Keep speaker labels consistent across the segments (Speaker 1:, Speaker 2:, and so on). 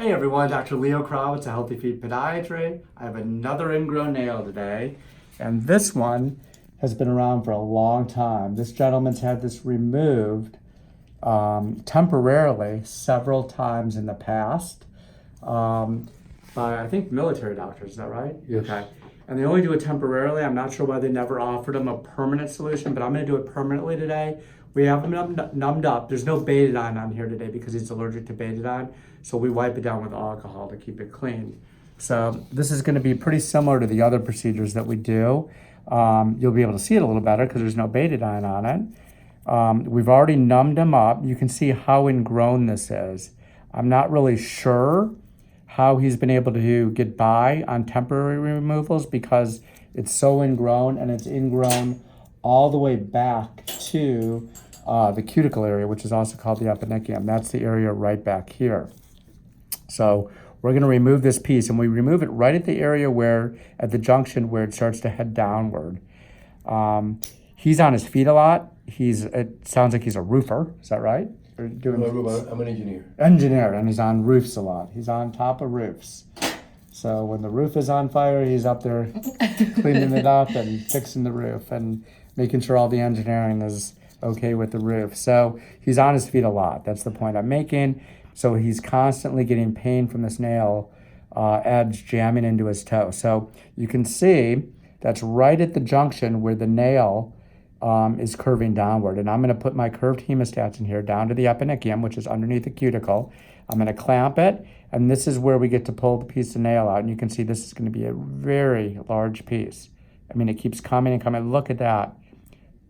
Speaker 1: Hey everyone, Dr. Leo Krawetz, a Healthy Feet Podiatry. I have another ingrown nail today, and this one has been around for a long time. This gentleman's had this removed temporarily several times in the past by, I think, military doctors. Is that right?
Speaker 2: Yes.
Speaker 1: Okay. And they only do it temporarily. I'm not sure why they never offered him a permanent solution, but I'm going to do it permanently today. We have him numbed up. There's no Blvd on here today because he's allergic to Blvd, so we wipe it down with alcohol to keep it clean. So this is going to be pretty similar to the other procedures that we do. You'll be able to see it a little better because there's no Blvd on it. We've already numbed him up. You can see how ingrown this is. I'm not really sure how he's been able to get by on temporary removals because it's so ingrown, and it's ingrown all the way back to the cuticle area, which is also called the eponychium. That's the area right back here. So we're going to remove this piece, and we remove it right at the area at the junction where it starts to head downward. He's on his feet a lot. It sounds like he's a roofer. Is that right?
Speaker 2: I'm an engineer.
Speaker 1: Engineer, and he's on roofs a lot. He's on top of roofs. So when the roof is on fire, he's up there cleaning it up and fixing the roof and making sure all the engineering is okay with the roof. So he's on his feet a lot. That's the point I'm making. So he's constantly getting pain from this nail edge jamming into his toe. So you can see that's right at the junction where the nail is curving downward. And I'm going to put my curved hemostats in here down to the eponychium, which is underneath the cuticle. I'm going to clamp it, and this is where we get to pull the piece of nail out. And you can see this is going to be a very large piece. I mean, it keeps coming and coming. Look at that.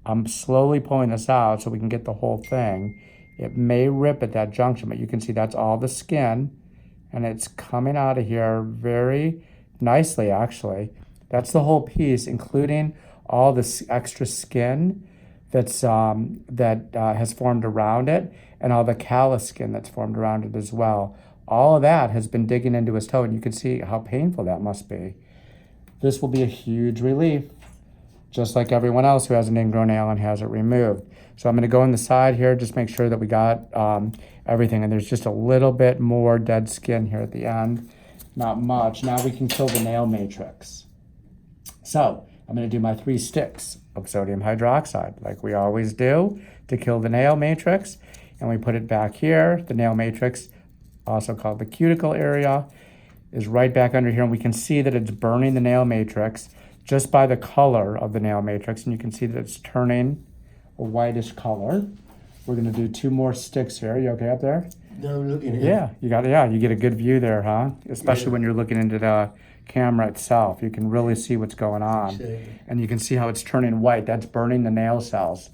Speaker 1: I'm slowly pulling this out so we can get the whole thing. It may rip at that junction, but you can see that's all the skin, and it's coming out of here very nicely, actually. That's the whole piece, including all this extra skin that's that has formed around it, and all the callus skin that's formed around it as well. All of that has been digging into his toe, and you can see how painful that must be. This will be a huge relief, just like everyone else who has an ingrown nail and has it removed. So I'm going to go on the side here, just make sure that we got everything, and there's just a little bit more dead skin here at the end. Not much. Now we can kill the nail matrix. So I'm going to do my 3 sticks of sodium hydroxide, like we always do, to kill the nail matrix. And we put it back here. The nail matrix, also called the cuticle area, is right back under here. And we can see that it's burning the nail matrix just by the color of the nail matrix. And you can see that it's turning a whitish color. We're going to do 2 more sticks here. You okay up there?
Speaker 2: No, I'm looking at
Speaker 1: Yeah, you get a good view there, huh? Especially when you're looking into the camera itself. You can really see what's going on. And you can see how it's turning white. That's burning the nail cells.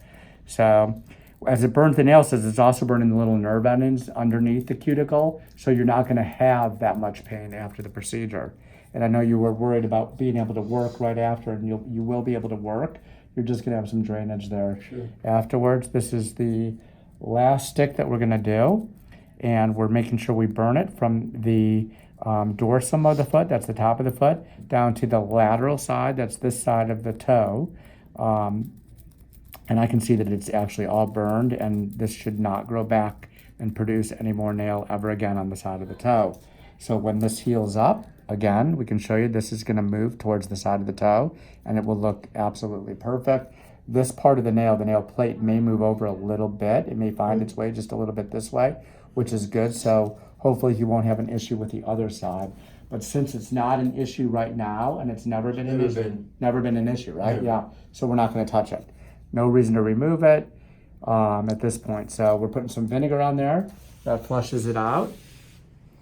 Speaker 1: So as it burns the nail cells, it's also burning the little nerve endings underneath the cuticle. So you're not going to have that much pain after the procedure. And I know you were worried about being able to work right after, and you will be able to work. You're just going to have some drainage there afterwards. This is the last stick that we're going to do. And we're making sure we burn it from the dorsum of the foot, that's the top of the foot, down to the lateral side, that's this side of the toe. And I can see that it's actually all burned, and this should not grow back and produce any more nail ever again on the side of the toe. So when this heals up, again, we can show you this is going to move towards the side of the toe, and it will look absolutely perfect. This part of the nail plate, may move over a little bit. It may find its way just a little bit this way, which is good. So hopefully you won't have an issue with the other side. But since it's not an issue right now, and it's never been an issue, right?
Speaker 2: Never.
Speaker 1: Yeah. So we're not going to touch it. No reason to remove it at this point. So we're putting some vinegar on there. That flushes it out.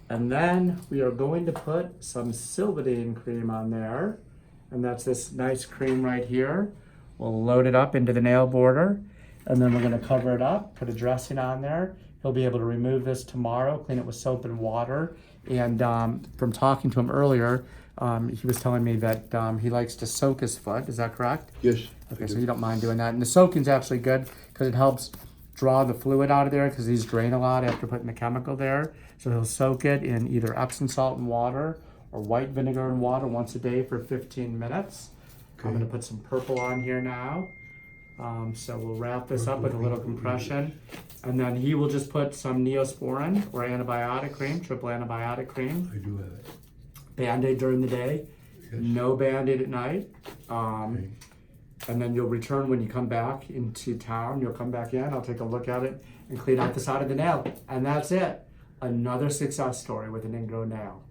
Speaker 1: And then we are going to put some Blvd cream on there. And that's this nice cream right here. We'll load it up into the nail border. And then we're going to cover it up, put a dressing on there. He'll be able to remove this tomorrow, clean it with soap and water. And from talking to him earlier, he was telling me that he likes to soak his foot. Is that correct?
Speaker 2: Yes.
Speaker 1: Okay, so you don't mind doing that. And the soaking's actually good because it helps draw the fluid out of there because these drain a lot after putting the chemical there. So he'll soak it in either Epsom salt and water or white vinegar and water once a day for 15 minutes. Okay. I'm going to put some purple on here now. So we'll wrap this up with a little compression, and then he will just put some Neosporin or antibiotic cream, triple antibiotic cream.
Speaker 2: I do have it.
Speaker 1: Band-Aid during the day,
Speaker 2: Yes.
Speaker 1: no Band-Aid at night.
Speaker 2: Okay.
Speaker 1: And then you'll return when you come back into town. You'll come back in, I'll take a look at it and clean out the side of the nail. And that's it. Another success story with an ingrown nail.